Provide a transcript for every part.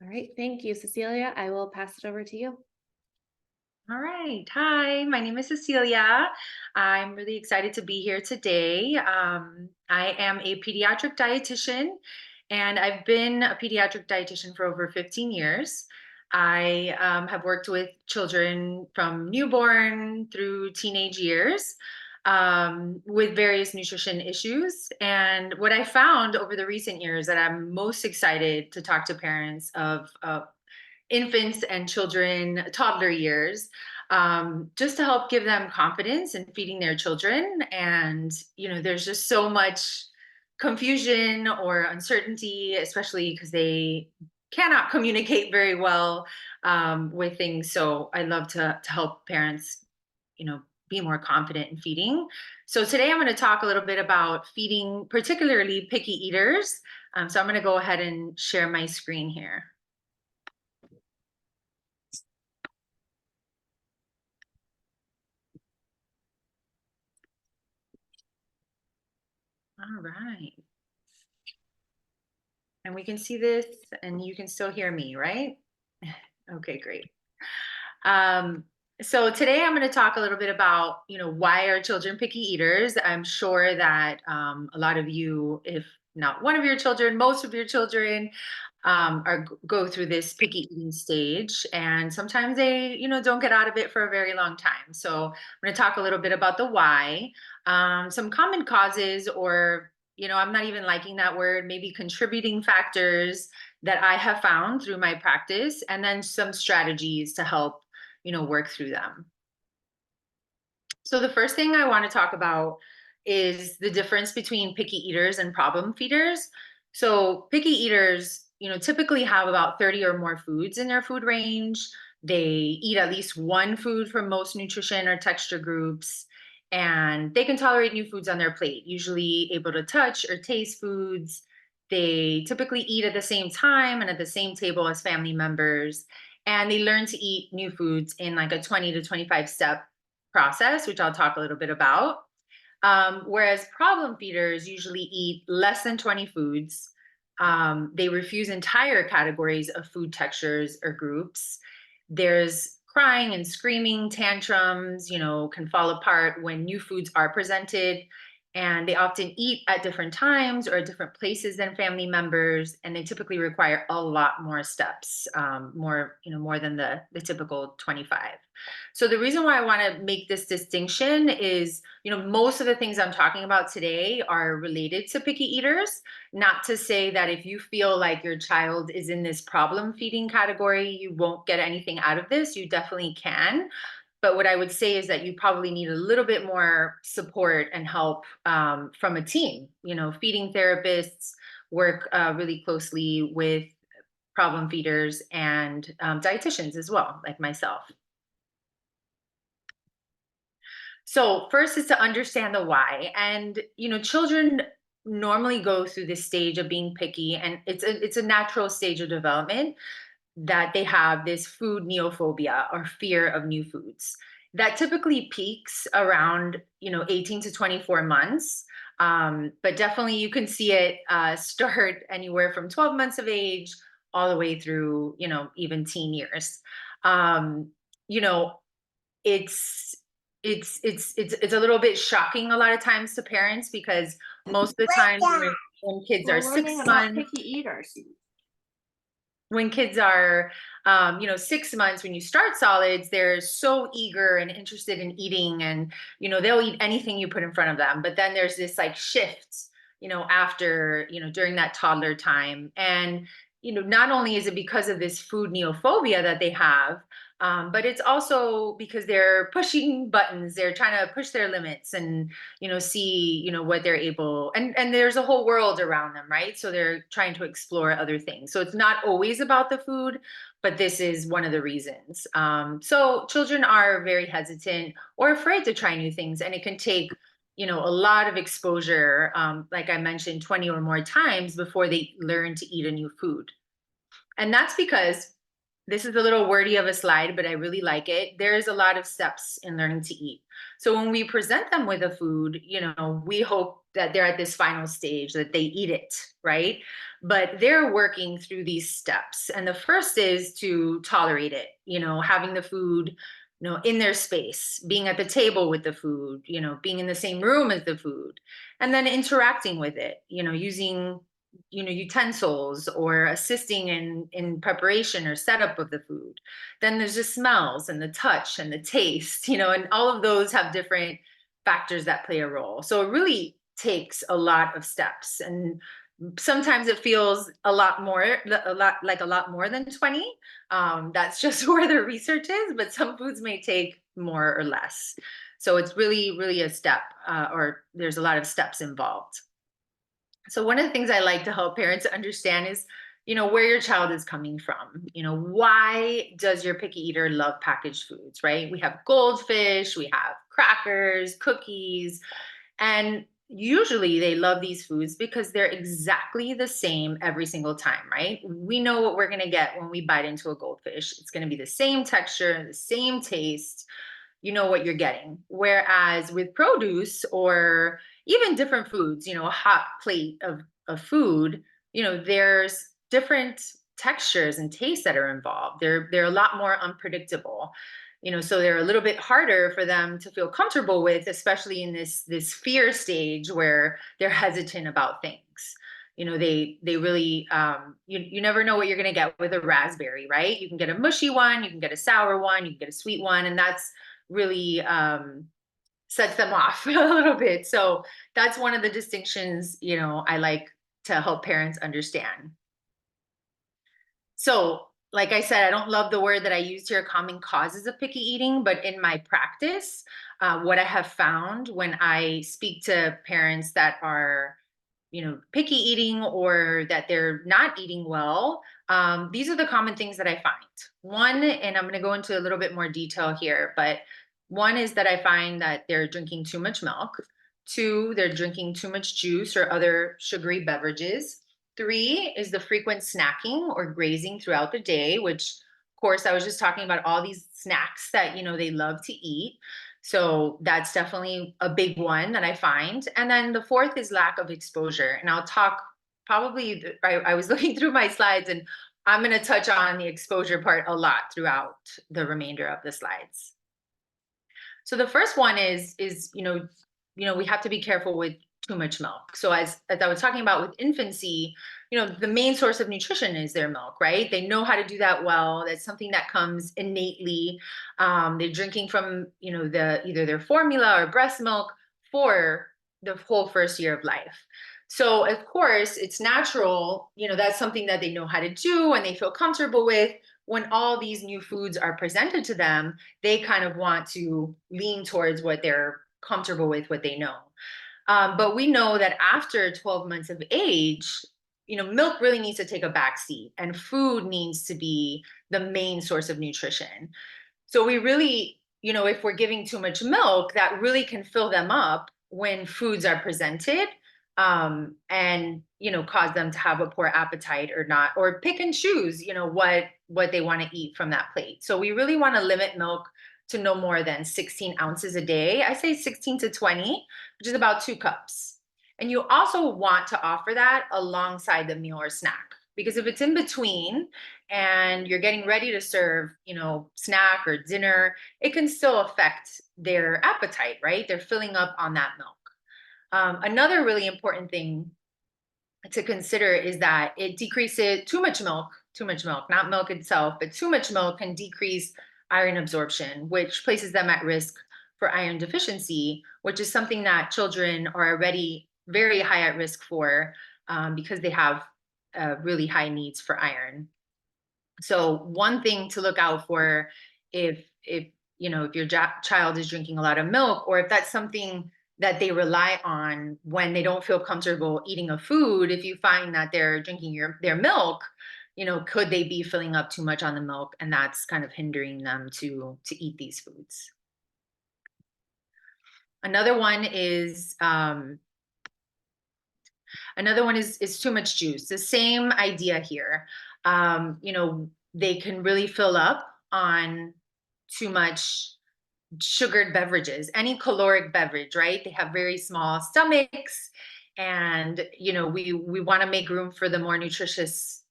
All right, thank you, Cecilia. I will pass it over to you. All right. Hi, my name is Cecilia. I'm really excited to be here today. I am a pediatric dietitian, and I've been a pediatric dietitian for over 15 years. I have worked with children from newborn through teenage years with various nutrition issues. And what I found over the recent years that I'm most excited to talk to parents of infants and children, toddler years, just to help give them confidence in feeding their children. And, there's just so much confusion or uncertainty, especially because they cannot communicate very well with things. So I love to help parents, be more confident in feeding. So today I'm going to talk a little bit about feeding, particularly picky eaters. So I'm going to go ahead and share my screen here. All right. And we can see this and you can still hear me, right? Okay, great. Um, so today I'm going to talk a little bit about, why are children picky eaters? I'm sure that a lot of you, if not one of your children, most of your children go through this picky eating stage, and sometimes they, don't get out of it for a very long time. So I'm going to talk a little bit about the why, some common causes, or I'm not even liking that word, maybe contributing factors that I have found through my practice, and then some strategies to help work through them. So the first thing I want to talk about is the difference between picky eaters and problem feeders. So picky eaters, typically have about 30 or more foods in their food range. They eat at least one food from most nutrition or texture groups, and they can tolerate new foods on their plate, usually able to touch or taste foods. They typically eat at the same time and at the same table as family members, and they learn to eat new foods in like a 20 to 25 step process, which I'll talk a little bit about. Whereas problem feeders usually eat less than 20 foods. They refuse entire categories of food textures or groups. There's crying and screaming, tantrums, can fall apart when new foods are presented. And they often eat at different times or at different places than family members. And they typically require a lot more steps, more than the typical 25. So the reason why I want to make this distinction is, most of the things I'm talking about today are related to picky eaters. Not to say that if you feel like your child is in this problem feeding category, you won't get anything out of this. You definitely can. But what I would say is that you probably need a little bit more support and help from a team. Feeding therapists work really closely with problem feeders and dietitians as well, like myself. So first is to understand the why. And children normally go through this stage of being picky, and it's a natural stage of development that they have this food neophobia, or fear of new foods. That typically peaks around 18 to 24 months. But definitely you can see it start anywhere from 12 months of age all the way through, even teen years. Um, you know, it's it's a little bit shocking a lot of times to parents, because most of the time when kids are We're six learning about months picky eaters. when kids are 6 months, when you start solids, they're so eager and interested in eating, and they'll eat anything you put in front of them. But then there's this like shift, after, during that toddler time. And not only is it because of this food neophobia that they have, but it's also because they're pushing buttons, they're trying to push their limits, and see what they're able, and there's a whole world around them, right? So they're trying to explore other things. So it's not always about the food, but this is one of the reasons. So children are very hesitant or afraid to try new things, and it can take a lot of exposure, like I mentioned, 20 or more times before they learn to eat a new food. And that's because this is a little wordy of a slide, but I really like it. There's a lot of steps in learning to eat. So when we present them with a food, we hope that they're at this final stage, that they eat it, right? But they're working through these steps. And the first is to tolerate it, having the food, in their space, being at the table with the food, being in the same room as the food, and then interacting with it, using utensils or assisting in preparation or setup of the food. Then there's the smells and the touch and the taste, and all of those have different factors that play a role. So it really takes a lot of steps, and sometimes it feels a lot more than 20. That's just where the research is, but some foods may take more or less. So it's really a step, or there's a lot of steps involved. So one of the things I like to help parents understand is, where your child is coming from. Why does your picky eater love packaged foods, right? We have goldfish, we have crackers, cookies, and usually they love these foods because they're exactly the same every single time, right? We know what we're going to get when we bite into a goldfish. It's going to be the same texture, the same taste. You know what you're getting. Whereas with produce or even different foods, a hot plate of food, there's different textures and tastes that are involved. They're a lot more unpredictable. So they're a little bit harder for them to feel comfortable with, especially in this fear stage where they're hesitant about things. They really you never know what you're going to get with a raspberry, right? You can get a mushy one, you can get a sour one, you can get a sweet one, and that's really sets them off a little bit. So that's one of the distinctions, I like to help parents understand. So, like I said, I don't love the word that I used here, common causes of picky eating, but in my practice, what I have found when I speak to parents that are, picky eating or that they're not eating well, these are the common things that I find. One, and I'm going to go into a little bit more detail here, but one is that I find that they're drinking too much milk. Two, they're drinking too much juice or other sugary beverages. Three is the frequent snacking or grazing throughout the day, which, of course, I was just talking about all these snacks that, they love to eat. So that's definitely a big one that I find. And then the fourth is lack of exposure. And I'll talk probably, I was looking through my slides, and I'm going to touch on the exposure part a lot throughout the remainder of the slides. So the first one is we have to be careful with too much milk. So as I was talking about with infancy, the main source of nutrition is their milk, right? They know how to do that well. That's something that comes innately. They're drinking from, either their formula or breast milk for the whole first year of life. So of course it's natural, that's something that they know how to do and they feel comfortable with. When all these new foods are presented to them, they kind of want to lean towards what they're comfortable with, what they know. But we know that after 12 months of age, milk really needs to take a back seat and food needs to be the main source of nutrition. So we really, if we're giving too much milk, that really can fill them up when foods are presented, and, cause them to have a poor appetite or not, or pick and choose, what they want to eat from that plate. So we really want to limit milk to no more than 16 ounces a day. I say 16 to 20, which is about 2 cups. And you also want to offer that alongside the meal or snack, because if it's in between and you're getting ready to serve, snack or dinner, it can still affect their appetite, right? They're filling up on that milk. Another really important thing to consider is that it decreases too much milk, not milk itself, but too much milk can decrease iron absorption, which places them at risk for iron deficiency, which is something that children are already very high at risk for, because they have really high needs for iron. So one thing to look out for, if your child is drinking a lot of milk, or if that's something that they rely on when they don't feel comfortable eating a food, if you find that they're drinking their milk, could they be filling up too much on the milk, and that's kind of hindering them to eat these foods. Another one is too much juice. The same idea here. they can really fill up on too much sugared beverages, any caloric beverage, right? They have very small stomachs, and we want to make room for the more nutritious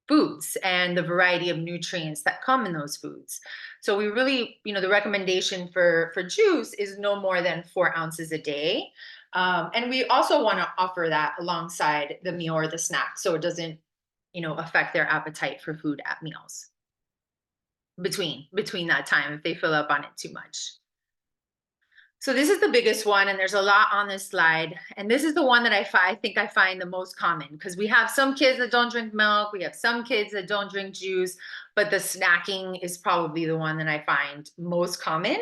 foods and the variety of nutrients that come in those foods. So we really, the recommendation for juice is no more than 4 ounces a day. And we also want to offer that alongside the meal or the snack, so it doesn't, affect their appetite for food at meals between that time if they fill up on it too much. So this is the biggest one, and there's a lot on this slide. And this is the one that I think I find the most common, because we have some kids that don't drink milk, we have some kids that don't drink juice, but the snacking is probably the one that I find most common.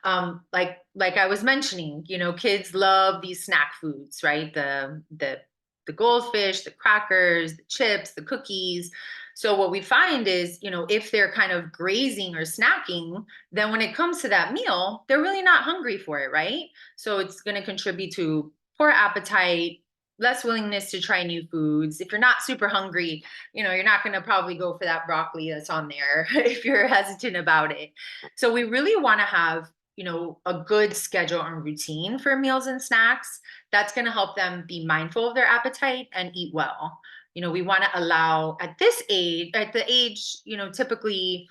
Like I was mentioning, kids love these snack foods, right? The goldfish, the crackers, the chips, the cookies. So what we find is, if they're kind of grazing or snacking, then when it comes to that meal, they're really not hungry for it, right? So it's going to contribute to poor appetite, less willingness to try new foods. If you're not super hungry, you're not going to probably go for that broccoli that's on there if you're hesitant about it. So we really want to have, a good schedule and routine for meals and snacks. That's going to help them be mindful of their appetite and eat well. We want to allow at the age, typically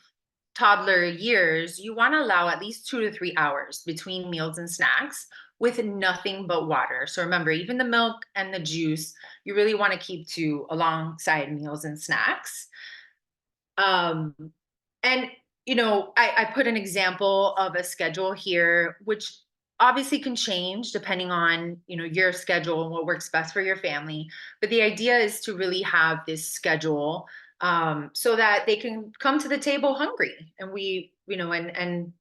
toddler years, you want to allow at least 2 to 3 hours between meals and snacks with nothing but water. So remember, even the milk and the juice, you really want to keep to alongside meals and snacks. And I put an example of a schedule here, which obviously can change depending on your schedule and what works best for your family. But the idea is to really have this schedule, so that they can come to the table hungry, and and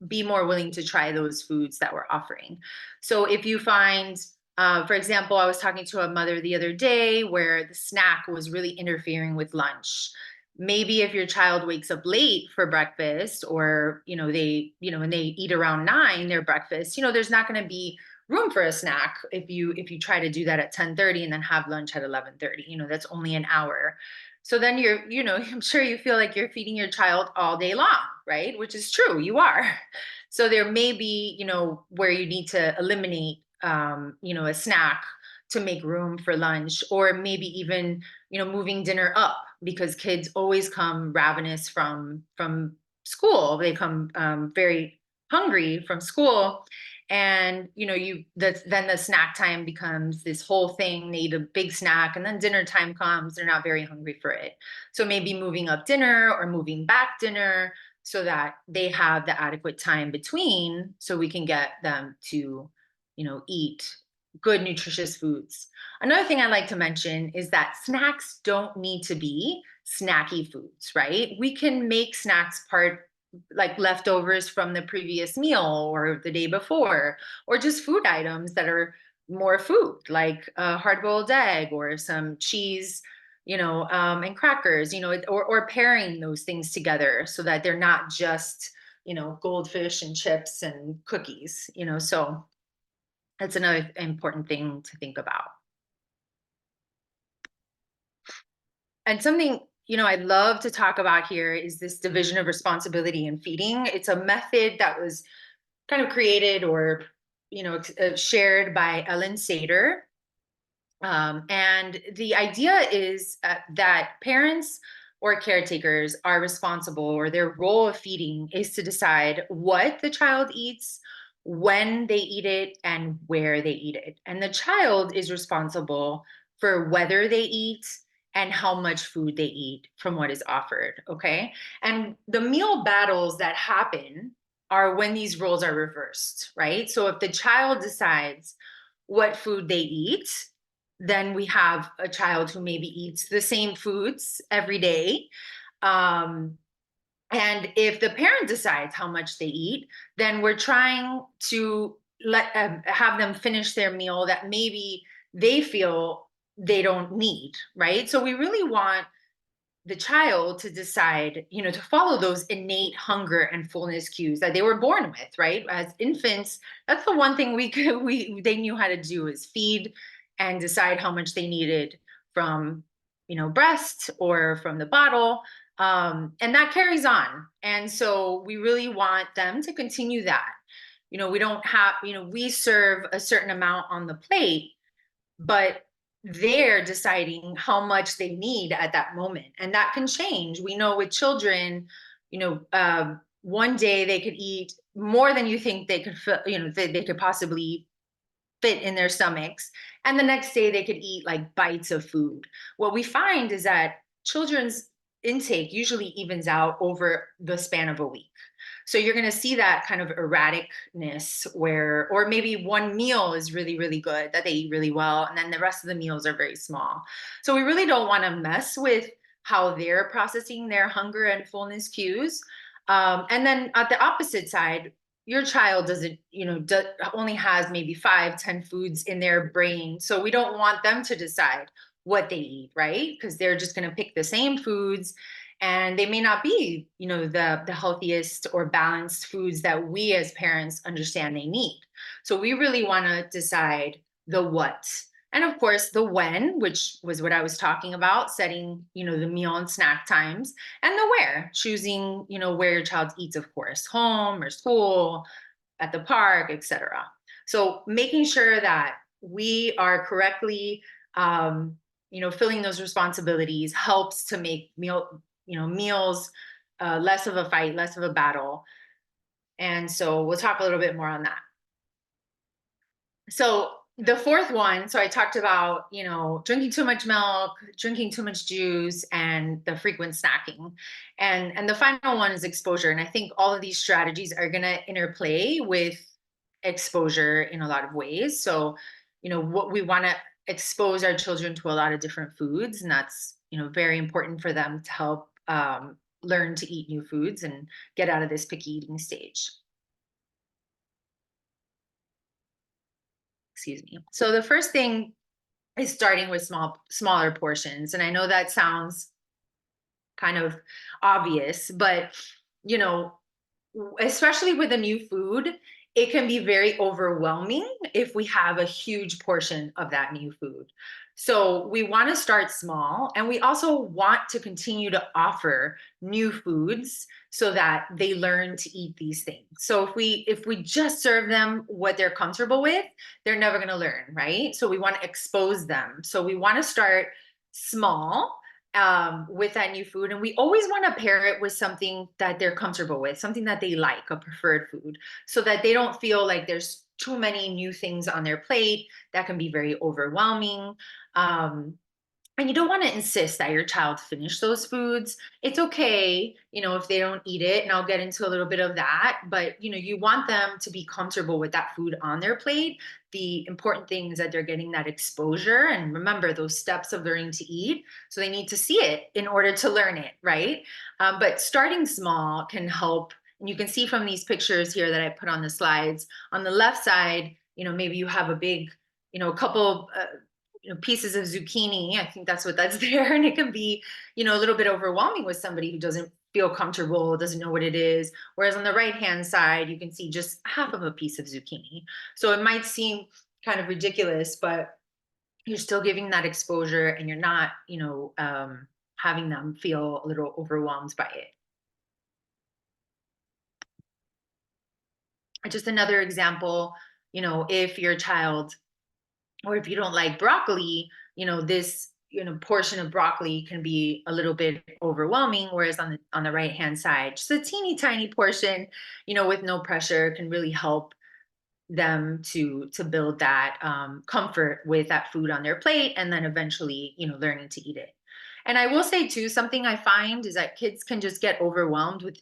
be more willing to try those foods that we're offering. So if you find, for example, I was talking to a mother the other day where the snack was really interfering with lunch. Maybe if your child wakes up late for breakfast, or and they eat around 9 their breakfast, there's not going to be room for a snack if you try to do that at 10:30 and then have lunch at 11:30. That's only an hour. So then I'm sure you feel like you're feeding your child all day long, right? Which is true, you are. So there may be, where you need to eliminate, a snack to make room for lunch, or maybe even, moving dinner up, because kids always come ravenous from school. They come very hungry from school, and then the snack time becomes this whole thing. They eat a big snack, and then dinner time comes, they're not very hungry for it. So maybe moving up dinner or moving back dinner, so that they have the adequate time between, so we can get them to eat good nutritious foods. Another thing I like to mention is that snacks don't need to be snacky foods, right? We can make snacks part like leftovers from the previous meal or the day before, or just food items that are more food, like a hard-boiled egg or some cheese, and crackers, or pairing those things together so that they're not just, goldfish and chips and cookies, so that's another important thing to think about. And something, I'd love to talk about here is this division of responsibility in feeding. It's a method that was kind of created or, shared by Ellen Sater. And the idea is that parents or caretakers are responsible, or their role of feeding is to decide what the child eats, when they eat it, and where they eat it. And the child is responsible for whether they eat and how much food they eat from what is offered. Okay. And the meal battles that happen are when these roles are reversed, right? So if the child decides what food they eat, then we have a child who maybe eats the same foods every day. And if the parent decides how much they eat, then we're trying to have them finish their meal that maybe they feel they don't need, right? So we really want the child to decide, to follow those innate hunger and fullness cues that they were born with, right? As infants, that's the one thing they knew how to do, is feed and decide how much they needed from, breast or from the bottle. And that carries on. And so we really want them to continue that. We don't have, we serve a certain amount on the plate, but they're deciding how much they need at that moment. And that can change. We know with children, one day they could eat more than you think they could, they could possibly fit in their stomachs. And the next day they could eat like bites of food. What we find is that children's intake usually evens out over the span of a week. So you're going to see that kind of erraticness where, or maybe one meal is really, really good that they eat really well, and then the rest of the meals are very small. So we really don't want to mess with how they're processing their hunger and fullness cues. And then at the opposite side, your child doesn't, only has maybe 5, 10 foods in their brain. So we don't want them to decide what they eat, right? Because they're just going to pick the same foods, and they may not be, the healthiest or balanced foods that we as parents understand they need. So we really want to decide the what. And of course, the when, which was what I was talking about, setting, the meal and snack times, and the where, choosing, where your child eats, of course, home or school, at the park, etc. So making sure that we are correctly, filling those responsibilities helps to make meals less of a fight, less of a battle. And so we'll talk a little bit more on that. So the fourth one, so I talked about, drinking too much milk, drinking too much juice, and the frequent snacking. And the final one is exposure. And I think all of these strategies are going to interplay with exposure in a lot of ways. So, what we want to expose our children to a lot of different foods, and that's, very important for them to help learn to eat new foods and get out of this picky eating stage. Excuse me. So the first thing is starting with smaller portions. And I know that sounds kind of obvious, but you know, especially with a new food, it can be very overwhelming if we have a huge portion of that new food. So we want to start small, and we also want to continue to offer new foods so that they learn to eat these things. So if we just serve them what they're comfortable with, they're never going to learn, right? So we want to expose them. So we want to start small with that new food. And we always want to pair it with something that they're comfortable with, something that they like, a preferred food, so that they don't feel like there's too many new things on their plate. That can be very overwhelming. Um, and you don't want to insist that your child finish those foods. It's okay, if they don't eat it, and I'll get into a little bit of that, but you want them to be comfortable with that food on their plate. The important thing is that they're getting that exposure, and remember those steps of learning to eat. So they need to see it in order to learn it, right? But starting small can help. And you can see from these pictures here that I put on the slides, on the left side, maybe you have a big, a couple pieces of zucchini. I think that's what that's there. And it can be, a little bit overwhelming with somebody who doesn't feel comfortable, doesn't know what it is. Whereas on the right-hand side, you can see just half of a piece of zucchini. So it might seem kind of ridiculous, but you're still giving that exposure, and you're not, having them feel a little overwhelmed by it. Just another example, if your child, or if you don't like broccoli, this portion of broccoli can be a little bit overwhelming. Whereas on the right hand side, just a teeny tiny portion, with no pressure, can really help them to build that comfort with that food on their plate, and then eventually learning to eat it. And I will say too, something I find is that kids can just get overwhelmed with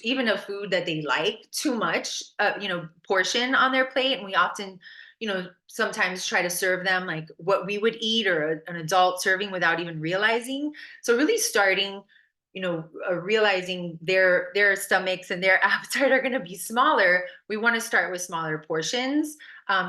even a food that they like too much, portion on their plate. And we often, sometimes try to serve them like what we would eat, or an adult serving, without even realizing. So really starting, realizing their stomachs and their appetite are going to be smaller. We want to start with smaller portions.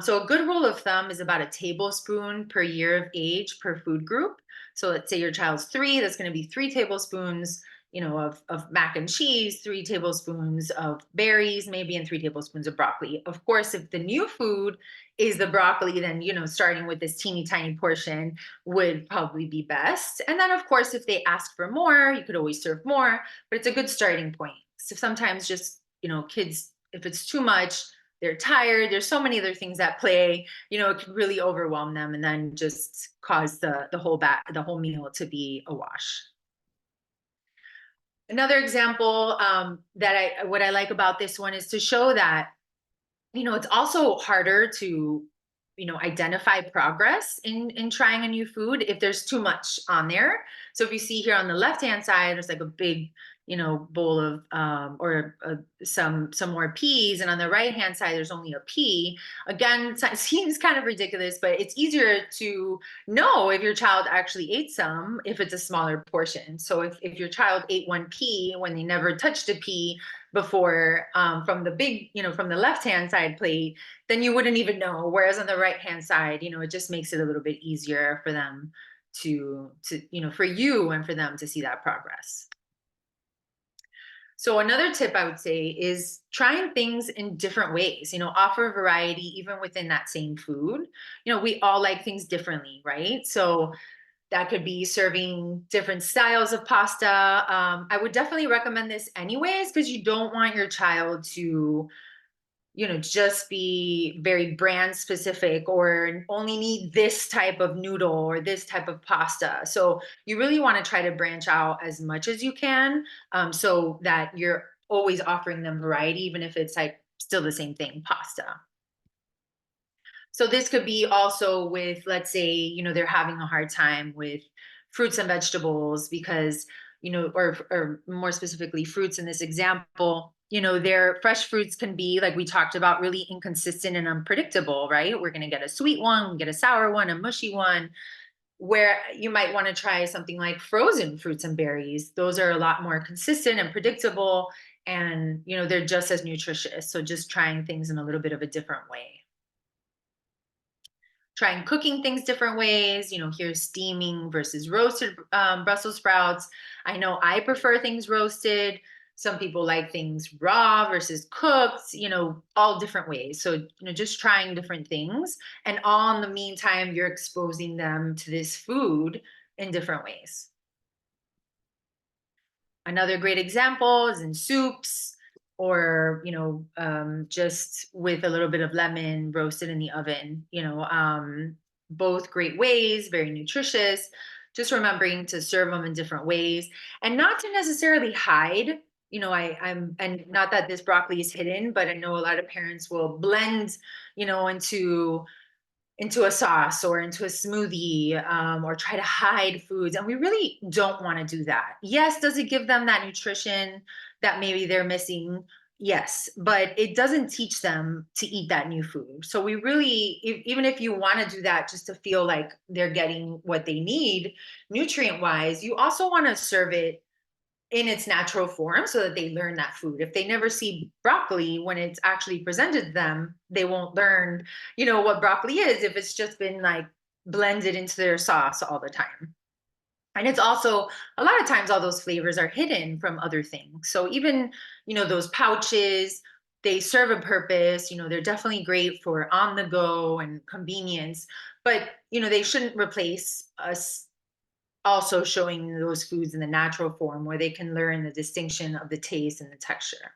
So a good rule of thumb is about a tablespoon per year of age per food group. So let's say your child's 3, that's going to be 3 tablespoons, of mac and cheese, 3 tablespoons of berries, maybe, and 3 tablespoons of broccoli. Of course, if the new food is the broccoli, then, starting with this teeny tiny portion would probably be best. And then, of course, if they ask for more, you could always serve more, but it's a good starting point. So sometimes just, kids, if it's too much, they're tired. There's so many other things at play. It can really overwhelm them and then just cause the whole meal to be a wash. Another example what I like about this one is to show that it's also harder to identify progress in trying a new food if there's too much on there. So if you see here on the left hand side, there's like a big bowl of or some more peas, and on the right hand side there's only a pea. Again, it seems kind of ridiculous, but it's easier to know if your child actually ate some if it's a smaller portion. So if your child ate 1 pea when they never touched a pea before, from the big, from the left hand side plate, then you wouldn't even know. Whereas on the right hand side, it just makes it a little bit easier for them to for you and for them to see that progress. So another tip I would say is trying things in different ways, offer variety even within that same food. We all like things differently, right? So that could be serving different styles of pasta. I would definitely recommend this anyways, because you don't want your child to just be very brand specific or only need this type of noodle or this type of pasta. So you really want to try to branch out as much as you can, so that you're always offering them variety, even if it's like still the same thing, pasta. So this could be also with, let's say, they're having a hard time with fruits and vegetables because, or more specifically, fruits in this example, their fresh fruits can be, like we talked about, really inconsistent and unpredictable, right? We're going to get a sweet one, get a sour one, a mushy one, where you might want to try something like frozen fruits and berries. Those are a lot more consistent and predictable, and, they're just as nutritious. So just trying things in a little bit of a different way. Trying cooking things different ways. Here's steaming versus roasted Brussels sprouts. I know I prefer things roasted. Some people like things raw versus cooked, all different ways. So, just trying different things. And all in the meantime, you're exposing them to this food in different ways. Another great example is in soups, or just with a little bit of lemon roasted in the oven. Both great ways, very nutritious. Just remembering to serve them in different ways and not to necessarily hide. I'm, and not that this broccoli is hidden, but I know a lot of parents will blend into a sauce or into a smoothie, or try to hide foods. And we really don't want to do that. Yes, does it give them that nutrition that maybe they're missing? Yes, but it doesn't teach them to eat that new food. So we really, even if you want to do that just to feel like they're getting what they need nutrient wise, you also want to serve it in its natural form so that they learn that food. If they never see broccoli when it's actually presented to them, they won't learn, what broccoli is if it's just been like blended into their sauce all the time. And it's also, a lot of times all those flavors are hidden from other things. So even, those pouches, they serve a purpose. They're definitely great for on the go and convenience, but they shouldn't replace us also showing those foods in the natural form where they can learn the distinction of the taste and the texture.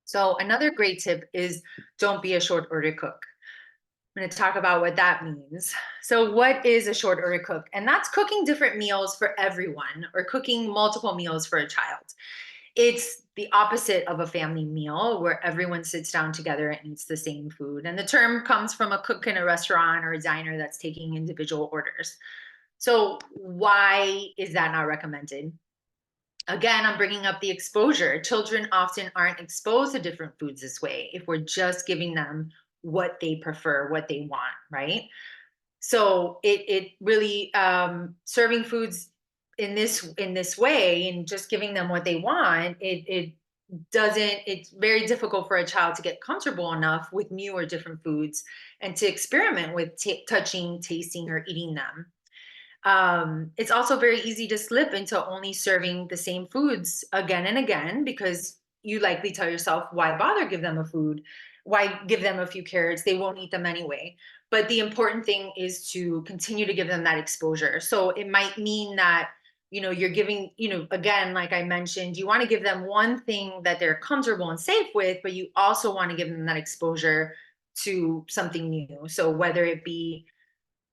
So another great tip is don't be a short order cook. I'm going to talk about what that means. So what is a short order cook? And that's cooking different meals for everyone or cooking multiple meals for a child. It's the opposite of a family meal where everyone sits down together and eats the same food. And the term comes from a cook in a restaurant or a diner that's taking individual orders. So why is that not recommended? Again, I'm bringing up the exposure. Children often aren't exposed to different foods this way if we're just giving them what they prefer, what they want, right? So it really, serving foods in this way and just giving them what they want, it's very difficult for a child to get comfortable enough with new or different foods and to experiment with touching, tasting, or eating them. It's also very easy to slip into only serving the same foods again and again because you likely tell yourself, why bother give them a food? Why give them a few carrots? They won't eat them anyway. But the important thing is to continue to give them that exposure. So it might mean that, you're giving, again, like I mentioned, you want to give them one thing that they're comfortable and safe with, but you also want to give them that exposure to something new. So whether it be,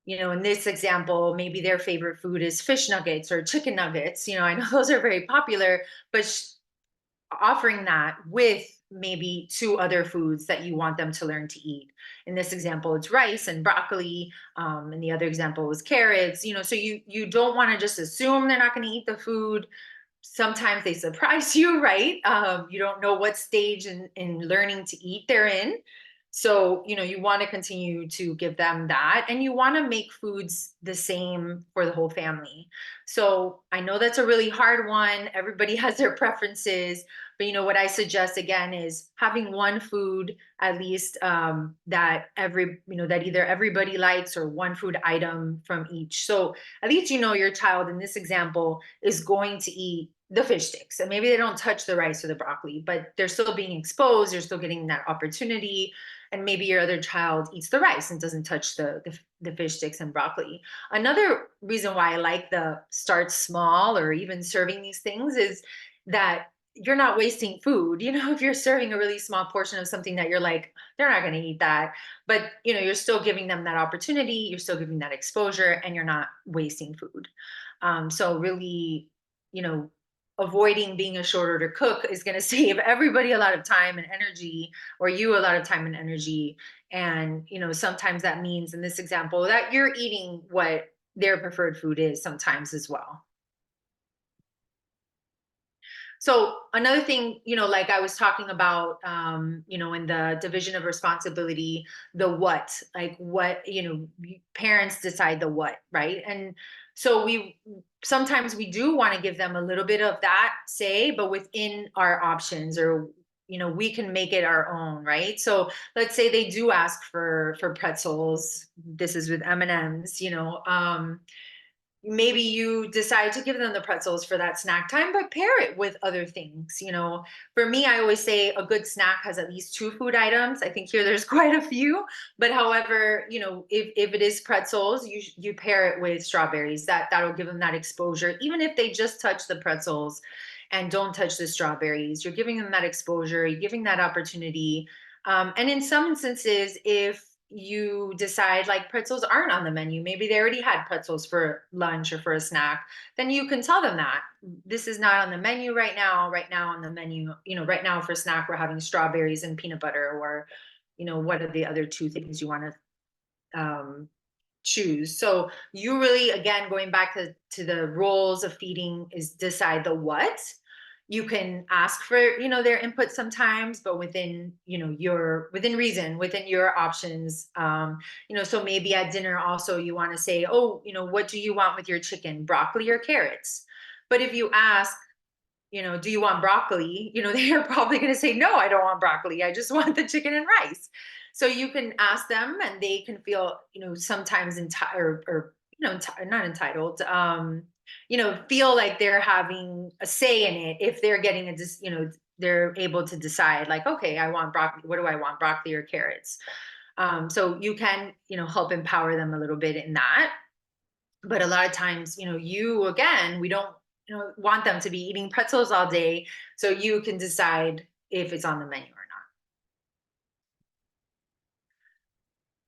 in this example, maybe their favorite food is fish nuggets or chicken nuggets. I know those are very popular, but offering that with maybe two other foods that you want them to learn to eat. In this example, it's rice and broccoli. And the other example was carrots. So you don't want to just assume they're not going to eat the food. Sometimes they surprise you, right? You don't know what stage in learning to eat they're in. So, you want to continue to give them that, and you want to make foods the same for the whole family. So I know that's a really hard one. Everybody has their preferences, but what I suggest again is having one food at least, that that either everybody likes, or one food item from each. So at least your child in this example is going to eat the fish sticks, and maybe they don't touch the rice or the broccoli, but they're still being exposed. They're still getting that opportunity. And maybe your other child eats the rice and doesn't touch the fish sticks and broccoli. Another reason why I like the start small or even serving these things is that you're not wasting food. If you're serving a really small portion of something that you're like, they're not going to eat that, but you're still giving them that opportunity, you're still giving that exposure, and you're not wasting food. So really, you know, avoiding being a short order cook is going to save everybody a lot of time and energy, or you a lot of time and energy. And sometimes that means, in this example, that you're eating what their preferred food is sometimes as well. So another thing, like I was talking about, in the division of responsibility, the what, like what, parents decide the what, right? And so sometimes we do want to give them a little bit of that say, but within our options, or we can make it our own, right? So let's say they do ask for pretzels. This is with M&Ms, maybe you decide to give them the pretzels for that snack time, but pair it with other things. For me, I always say a good snack has at least two food items. I think here there's quite a few, but however, if it is pretzels, you pair it with strawberries. That'll give them that exposure. Even if they just touch the pretzels and don't touch the strawberries, you're giving them that exposure, you're giving that opportunity. And in some instances, if you decide like pretzels aren't on the menu, maybe they already had pretzels for lunch or for a snack, then you can tell them that this is not on the menu right now. Right now on the menu, right now for snack, we're having strawberries and peanut butter, or, what are the other two things you want to choose. So you really, again, going back to the roles of feeding, is decide the what. You can ask for their input sometimes, but within within reason, within your options. So maybe at dinner also you want to say, oh, what do you want with your chicken, broccoli or carrots? But if you ask, do you want broccoli, they are probably going to say, no, I don't want broccoli, I just want the chicken and rice. So you can ask them, and they can feel sometimes entitled, or not entitled, feel like they're having a say in it if they're getting they're able to decide, like, okay, I want broccoli. What do I want, broccoli or carrots? So you can, help empower them a little bit in that. But a lot of times, again, we don't, want them to be eating pretzels all day. So you can decide if it's on the menu or not.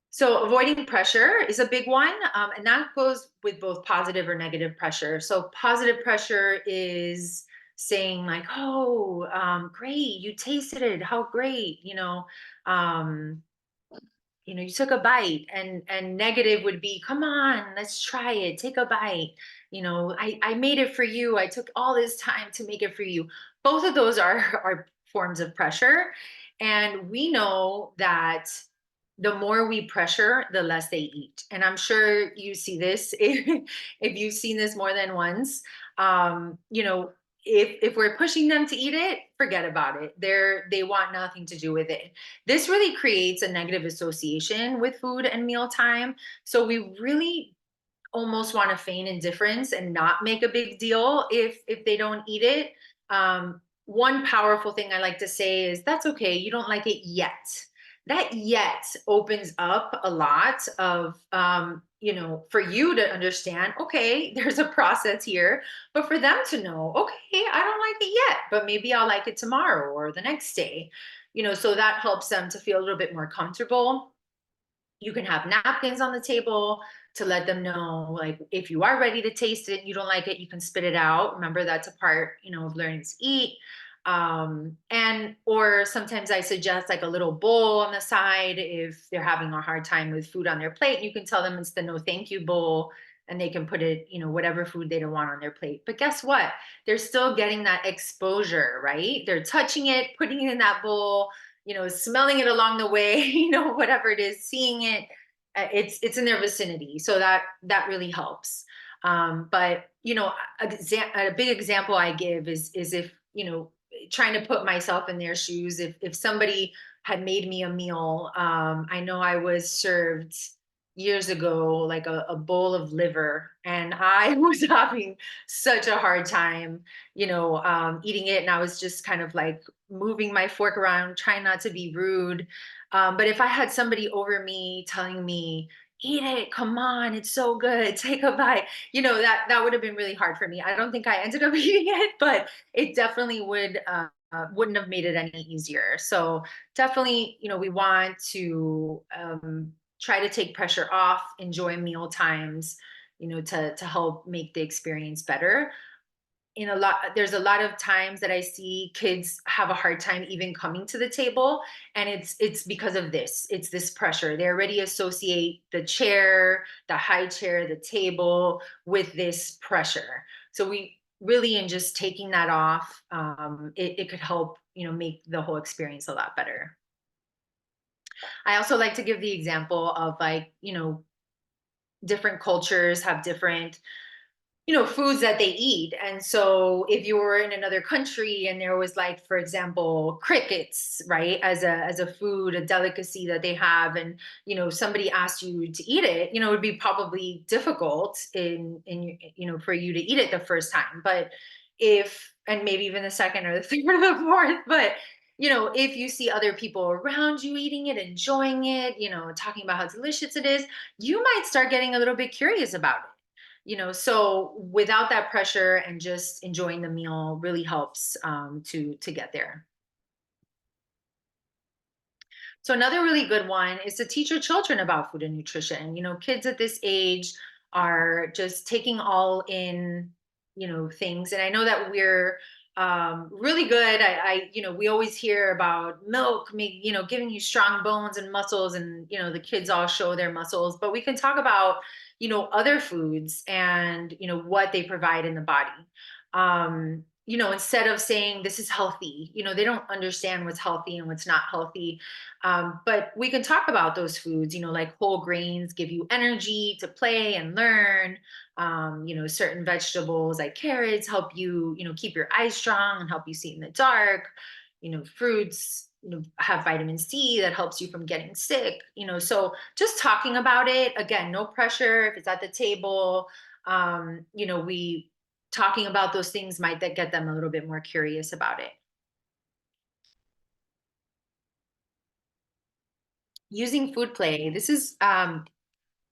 So avoiding pressure is a big one, and that goes with both positive or negative pressure. So positive pressure is saying like, "Oh, great, you tasted it. How great!" Um, you took a bite. And negative would be, "Come on, let's try it. Take a bite. I made it for you. I took all this time to make it for you." Both of those are are forms of pressure, and we know that the more we pressure, the less they eat. And I'm sure you see this if you've seen this more than once. If we're pushing them to eat it, forget about it. They want nothing to do with it. This really creates a negative association with food and mealtime. So we really almost want to feign indifference and not make a big deal if they don't eat it. One powerful thing I like to say is that's okay. You don't like it yet. That yet opens up a lot of for you to understand, okay, there's a process here, but for them to know, okay, I don't like it yet, but maybe I'll like it tomorrow or the next day. So that helps them to feel a little bit more comfortable. You can have napkins on the table to let them know, like, if you are ready to taste it, you don't like it, you can spit it out. Remember, that's a part, of learning to eat. And or sometimes I suggest like a little bowl on the side if they're having a hard time with food on their plate. You can tell them it's the no thank you bowl, and they can put it, whatever food they don't want on their plate. But guess what? They're still getting that exposure, right? They're touching it, putting it in that bowl, smelling it along the way, whatever it is, seeing it, it's in their vicinity. So that really helps. But a big example I give is if, trying to put myself in their shoes, if somebody had made me a meal, I know I was served years ago like a bowl of liver, and I was having such a hard time eating it, and I was just kind of like moving my fork around, trying not to be rude. But if I had somebody over me telling me, eat it, come on, it's so good, take a bite, that would have been really hard for me. I don't think I ended up eating it, but it definitely wouldn't have made it any easier. So definitely, we want to try to take pressure off, enjoy meal times, to help make the experience better. There's a lot of times that I see kids have a hard time even coming to the table, and it's because of this. It's this pressure. They already associate the chair, the high chair, the table with this pressure. So we really, in just taking that off, it could help, make the whole experience a lot better. I also like to give the example of, like, different cultures have different foods that they eat. And so if you were in another country and there was, like, for example, crickets, right, as a food, a delicacy that they have, and somebody asked you to eat it, it would be probably difficult for you to eat it the first time. But if, and maybe even the second or the third or the fourth, but if you see other people around you eating it, enjoying it, talking about how delicious it is, you might start getting a little bit curious about it. So without that pressure and just enjoying the meal really helps, to get there. So another really good one is to teach your children about food and nutrition. Kids at this age are just taking all in, things. And I know that we're really good. We always hear about milk, giving you strong bones and muscles, and the kids all show their muscles. But we can talk about, other foods and what they provide in the body. Instead of saying this is healthy, they don't understand what's healthy and what's not healthy. But we can talk about those foods, like whole grains give you energy to play and learn. Certain vegetables like carrots help you, keep your eyes strong and help you see in the dark. Fruits, have vitamin C that helps you from getting sick. So just talking about it, again, no pressure. If it's at the table, we talking about those things might that get them a little bit more curious about it. Using food play. This is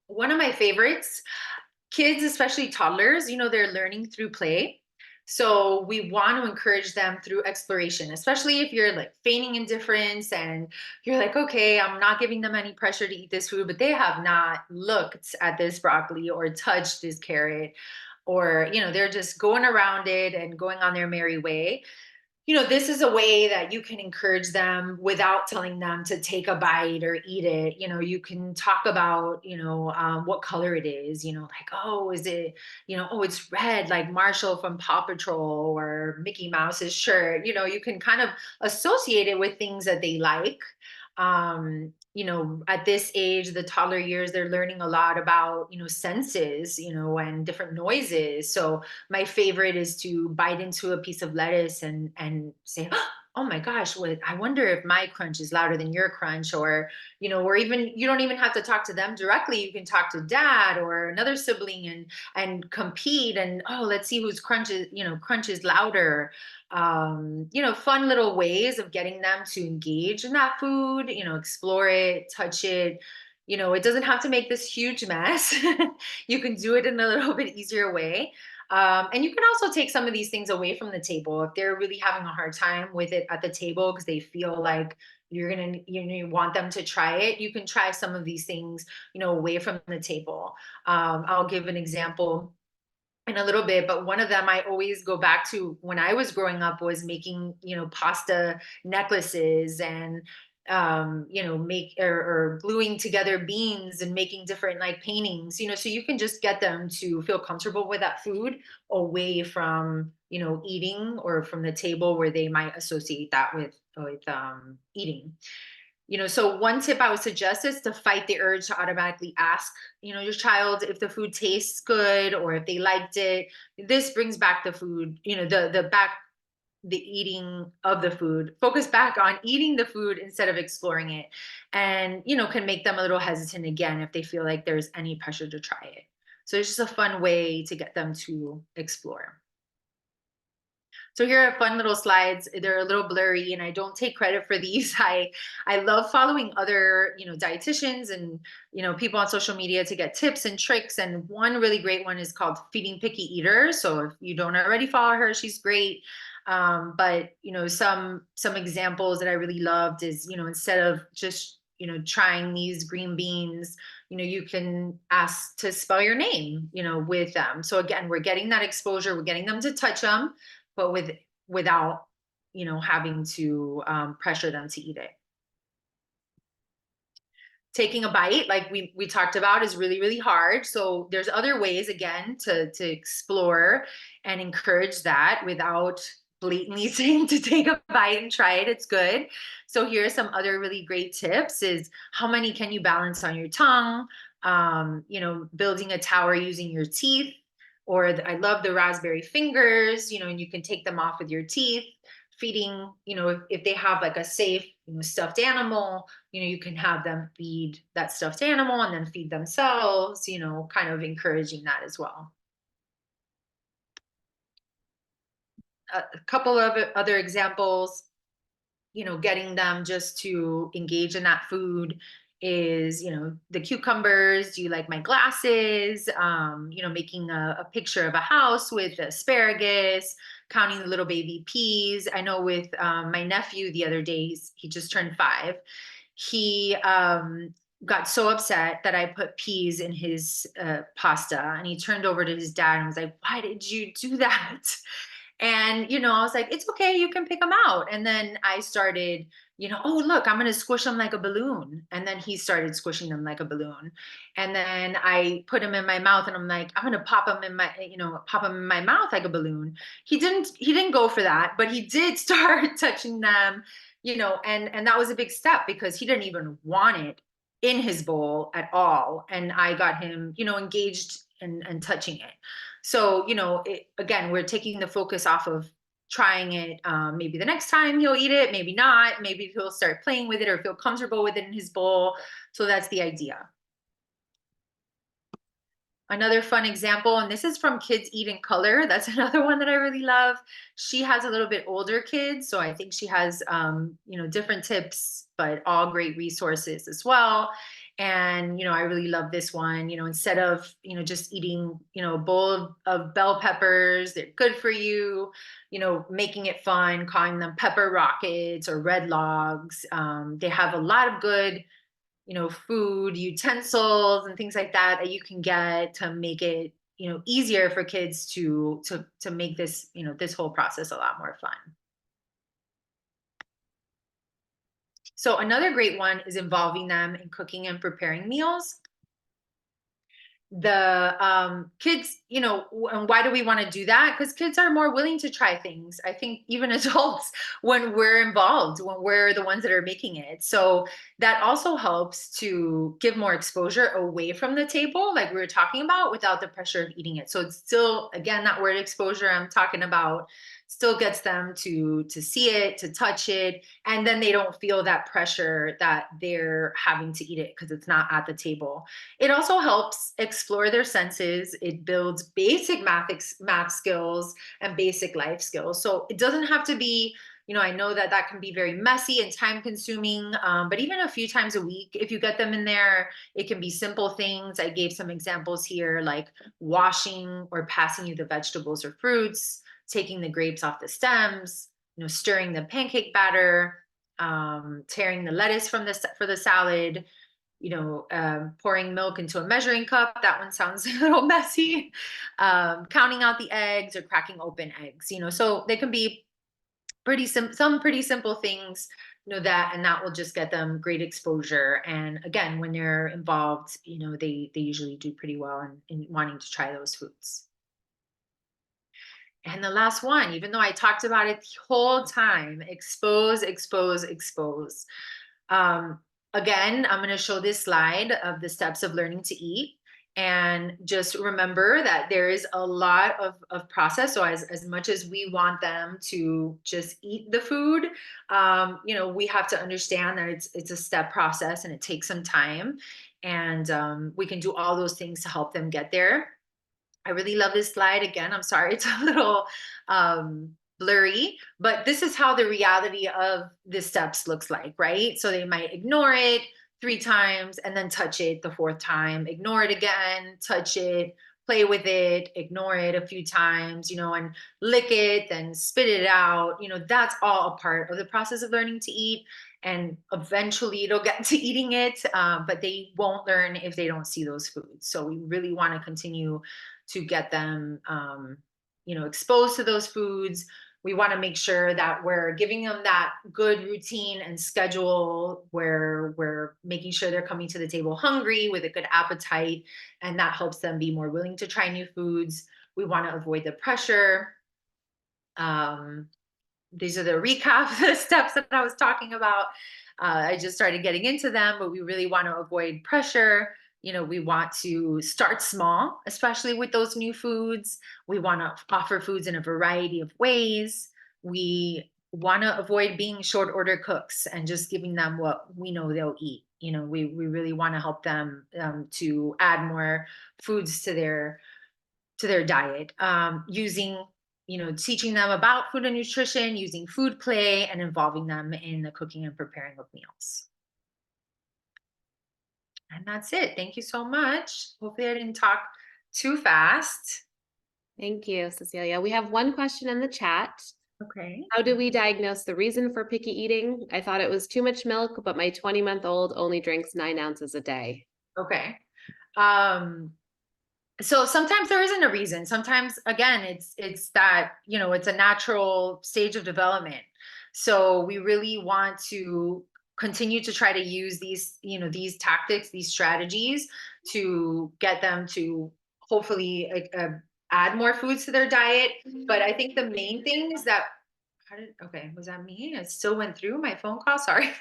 one of my favorites. Kids, especially toddlers, they're learning through play. So we want to encourage them through exploration, especially if you're like feigning indifference and you're like, okay, I'm not giving them any pressure to eat this food, but they have not looked at this broccoli or touched this carrot, or, they're just going around it and going on their merry way. This is a way that you can encourage them without telling them to take a bite or eat it. You can talk about, what color it is, like, oh, is it, oh, it's red, like Marshall from Paw Patrol or Mickey Mouse's shirt. You can kind of associate it with things that they like. At this age, the toddler years, they're learning a lot about, senses, and different noises. So my favorite is to bite into a piece of lettuce and say, oh my gosh, what, I wonder if my crunch is louder than your crunch, or, or even you don't even have to talk to them directly. You can talk to dad or another sibling and compete, and oh, let's see whose crunch is louder. Fun little ways of getting them to engage in that food, explore it, touch it. It doesn't have to make this huge mess. You can do it in a little bit easier way. And you can also take some of these things away from the table if they're really having a hard time with it at the table because they feel like you want them to try it. You can try some of these things, away from the table. I'll give an example in a little bit, but one of them I always go back to when I was growing up was making, pasta necklaces, and make or gluing together beans and making different like paintings, so you can just get them to feel comfortable with that food away from, eating, or from the table where they might associate that with eating. So one tip I would suggest is to fight the urge to automatically ask, your child if the food tastes good or if they liked it. This brings back the food, the eating of the food. Focus back on eating the food instead of exploring it. And, can make them a little hesitant again if they feel like there's any pressure to try it. So it's just a fun way to get them to explore. So here are fun little slides. They're a little blurry and I don't take credit for these. I love following other, dietitians and, people on social media to get tips and tricks. And one really great one is called Feeding Picky Eaters. So if you don't already follow her, she's great. But some examples that I really loved is, instead of just, trying these green beans, you can ask to spell your name, with them. So again, we're getting that exposure, we're getting them to touch them, but without, having to pressure them to eat it. Taking a bite, like we talked about, is really, really hard. So there's other ways, again, to explore and encourage that without blatantly saying to take a bite and try it. It's good. So here are some other really great tips: is how many can you balance on your tongue? Building a tower using your teeth. Or I love the raspberry fingers, and you can take them off with your teeth. Feeding, if they have like a safe, stuffed animal, you can have them feed that stuffed animal and then feed themselves, kind of encouraging that as well. A couple of other examples, getting them just to engage in that food is, the cucumbers. Do you like my glasses? Making a picture of a house with asparagus, counting the little baby peas. I know with my nephew the other day, he just turned 5. He got so upset that I put peas in his pasta, and he turned over to his dad and was like, "Why did you do that?" And, I was like, "It's okay, you can pick them out." And then I started, "Oh, look, I'm going to squish them like a balloon." And then he started squishing them like a balloon. And then I put them in my mouth and I'm like, "I'm going to pop them in my mouth like a balloon." He didn't go for that, but he did start touching them, and that was a big step because he didn't even want it in his bowl at all. And I got him, engaged and touching it. So, again, we're taking the focus off of trying it. Maybe the next time he'll eat it, maybe not. Maybe he'll start playing with it or feel comfortable with it in his bowl. So that's the idea. Another fun example, and this is from Kids Eat in Color. That's another one that I really love. She has a little bit older kids, so I think she has, different tips, but all great resources as well. And, I really love this one. Instead of, just eating, a bowl of bell peppers, they're good for you, making it fun, calling them pepper rockets or red logs. They have a lot of good, food utensils and things like that that you can get to make it, easier for kids to make this, this whole process a lot more fun. So another great one is involving them in cooking and preparing meals. The kids, and why do we want to do that? Because kids are more willing to try things. I think even adults, when we're involved, when we're the ones that are making it. So that also helps to give more exposure away from the table, like we were talking about, without the pressure of eating it. So it's still, again, that word exposure I'm talking about. still gets them to see it, to touch it, and then they don't feel that pressure that they're having to eat it because it's not at the table. It also helps explore their senses. It builds basic math skills and basic life skills. So it doesn't have to be, I know that that can be very messy and time consuming, but even a few times a week, if you get them in there, it can be simple things. I gave some examples here, like washing or passing you the vegetables or fruits, taking the grapes off the stems, stirring the pancake batter, tearing the lettuce for the salad, pouring milk into a measuring cup. That one sounds a little messy. Counting out the eggs or cracking open eggs. So they can be some pretty simple things. That will just get them great exposure. And again, when they're involved, they usually do pretty well in wanting to try those foods. And the last one, even though I talked about it the whole time, expose, expose, expose. Um, Again, I'm going to show this slide of the steps of learning to eat. And just remember that there is a lot of process. So as much as we want them to just eat the food, we have to understand that it's a step process and it takes some time. And we can do all those things to help them get there. I really love this slide. Again, I'm sorry, it's a little blurry, but this is how the reality of the steps looks like, right? So they might ignore it 3 times and then touch it the 4th time, ignore it again, touch it, play with it, ignore it a few times, and lick it, then spit it out. That's all a part of the process of learning to eat. And eventually it'll get to eating it, but they won't learn if they don't see those foods. So we really want to continue to get them, exposed to those foods. We want to make sure that we're giving them that good routine and schedule where we're making sure they're coming to the table hungry with a good appetite, and that helps them be more willing to try new foods. We want to avoid the pressure. These are the recap the steps that I was talking about. I just started getting into them, but we really want to avoid pressure. We want to start small, especially with those new foods. We want to offer foods in a variety of ways. We want to avoid being short order cooks and just giving them what we know they'll eat. We really want to help them to add more foods to their diet, using teaching them about food and nutrition, using food play, and involving them in the cooking and preparing of meals. And that's it. Thank you so much. Hopefully, I didn't talk too fast. Thank you, Cecilia. We have one question in the chat. Okay. How do we diagnose the reason for picky eating? I thought it was too much milk, but my 20-month-old only drinks 9 ounces a day. Okay. So sometimes there isn't a reason. Sometimes, again, it's that it's a natural stage of development. So we really want to continue to try to use these tactics, these strategies, to get them to hopefully add more foods to their diet. But I think the main thing is that okay, was that me? It still went through my phone call. Sorry.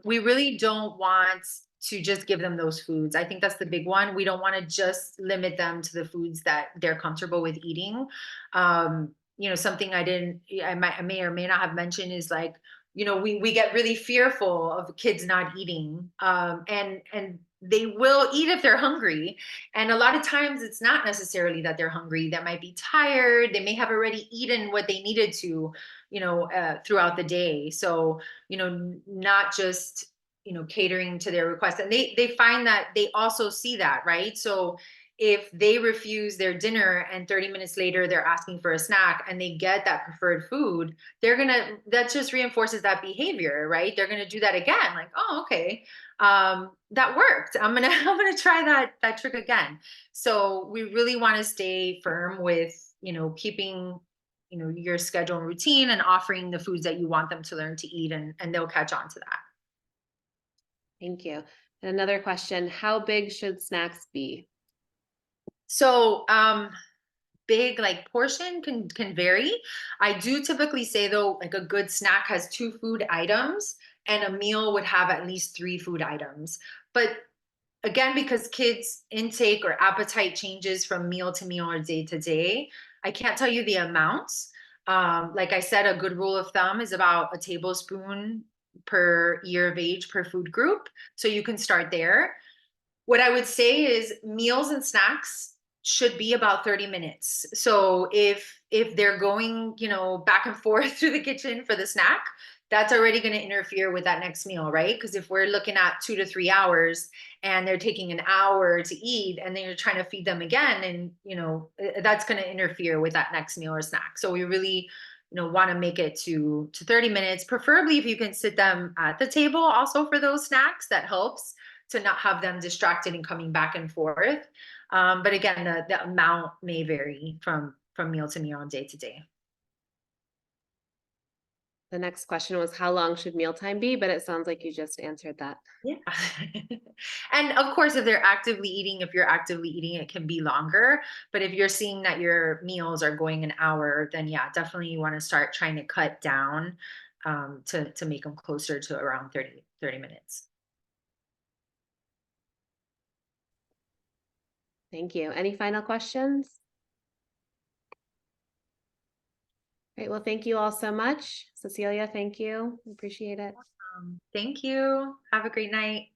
We really don't want to just give them those foods. I think that's the big one. We don't want to just limit them to the foods that they're comfortable with eating. Something I may or may not have mentioned is like, we get really fearful of kids not eating, and they will eat if they're hungry. And a lot of times it's not necessarily that they're hungry. They might be tired. They may have already eaten what they needed to, throughout the day. So, not just, catering to their requests. And they find that they also see that, right? So if they refuse their dinner and 30 minutes later they're asking for a snack and they get that preferred food, that just reinforces that behavior, right? They're gonna do that again, like, oh, okay, that worked. I'm gonna try that trick again. So we really want to stay firm with, keeping, your schedule and routine, and offering the foods that you want them to learn to eat, and they'll catch on to that. Thank you. And another question, how big should snacks be? So big, like, portion can vary. I do typically say, though, like, a good snack has 2 food items, and a meal would have at least 3 food items. But again, because kids intake or appetite changes from meal to meal or day to day, I can't tell you the amounts. Like I said, a good rule of thumb is about a tablespoon per year of age per food group. So you can start there. What I would say is meals and snacks should be about 30 minutes. So if they're going, back and forth through the kitchen for the snack, that's already going to interfere with that next meal, right? Because if we're looking at 2 to 3 hours and they're taking an hour to eat and then you're trying to feed them again, and that's going to interfere with that next meal or snack. So we really want to make it to 30 minutes, preferably if you can sit them at the table also for those snacks. That helps to not have them distracted and coming back and forth. But again, the amount may vary from meal to meal and day to day. The next question was how long should mealtime be? But it sounds like you just answered that. Yeah. And of course, if you're actively eating, it can be longer. But if you're seeing that your meals are going an hour, then yeah, definitely you want to start trying to cut down to make them closer to around 30 minutes. Thank you. Any final questions? Great. Well, thank you all so much. Cecilia, thank you. Appreciate it. Thank you. Have a great night.